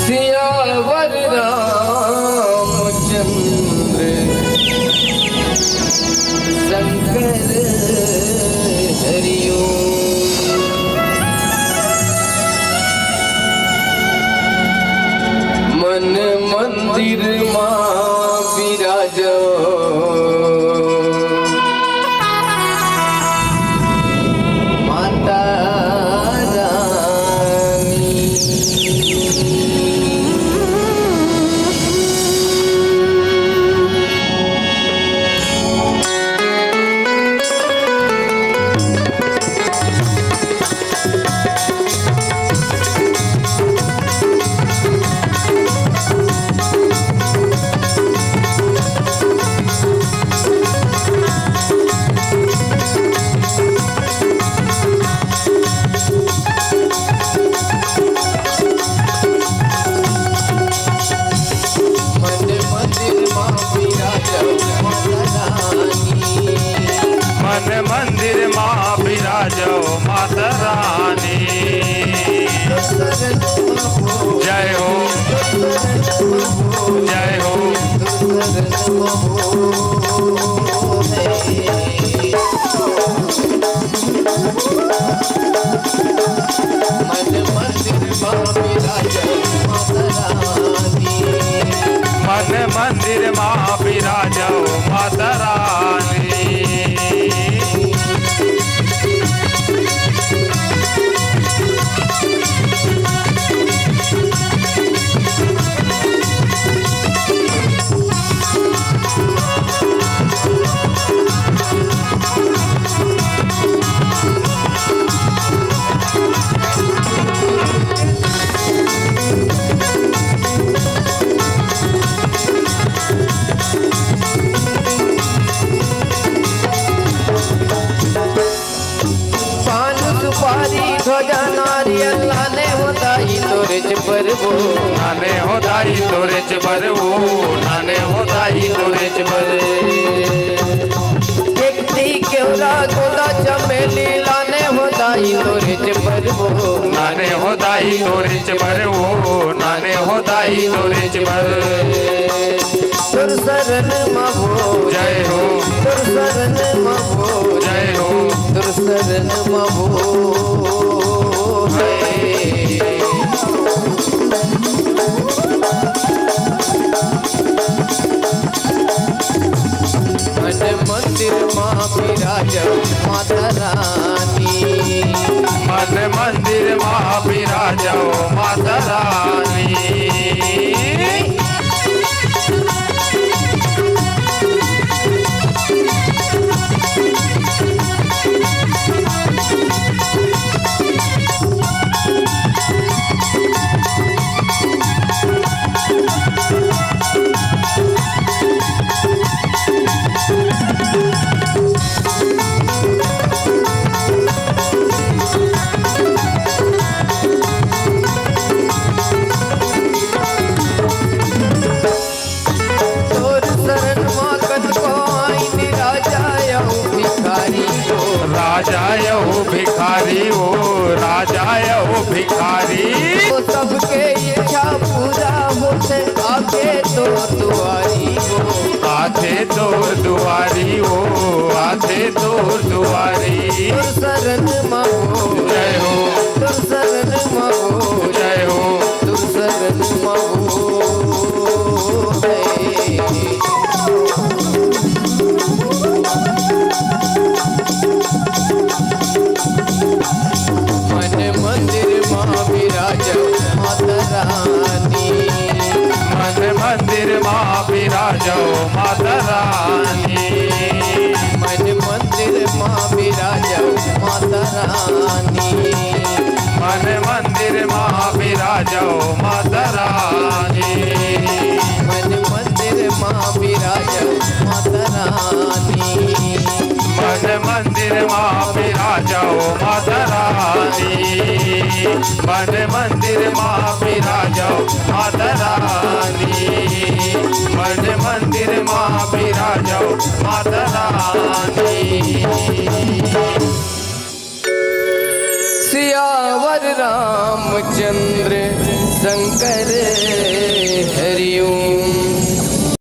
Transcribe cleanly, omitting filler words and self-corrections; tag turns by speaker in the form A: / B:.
A: सियावर रामचंद्र शंकर हरिओ। मन मंदिर मां विराजो माता
B: मंदिर मां विराजो माता रानी। जय हो जय हो। मन मंदिर मां विराजो माता रानी।
A: ध्वजा नारियल लाने होताई तोरे चबरवो
B: नाने होताई तोरे चबरवो नाने होताई तोरे चबर।
A: देखती केवरा गोदा चमेली लाने होताई तोरे चबरवो
B: नाने होताई तोरे चबरवो नाने होताई तोरे चबर।
A: तुर शरण महो
B: जय हो
A: तुर शरण महो
B: जय हो
A: तुर शरण महो। मन मंदिर मां विराजो माता रानी।
B: मन मंदिर मां विराजो माता रानी। राजा हो भिखारी हो राजा हो भिखारी।
A: तो सबके इच्छा पूरा होते आके तो दुआरी हो
B: आते तो दुआरी हो आते तो दुआरी।
A: तुर शरण महो
B: जय हो
A: तुर शरण महो
B: जय हो
A: तुर शरण महो। मन मंदिर मां विराजो माता रानी।
B: मन मंदिर मां विराजो माता रानी।
A: मन मंदिर मां विराजो माता रानी।
B: मन मंदिर मां विराजो माता रानी।
A: मन मंदिर मां विराजो माता रानी।
B: मन मंदिर मां विराजो माता रानी। मन मंदिर मां विराजो माता रानी। मन मंदिर मां विराजो माता रानी।
A: सियावर रामचंद्र शंकर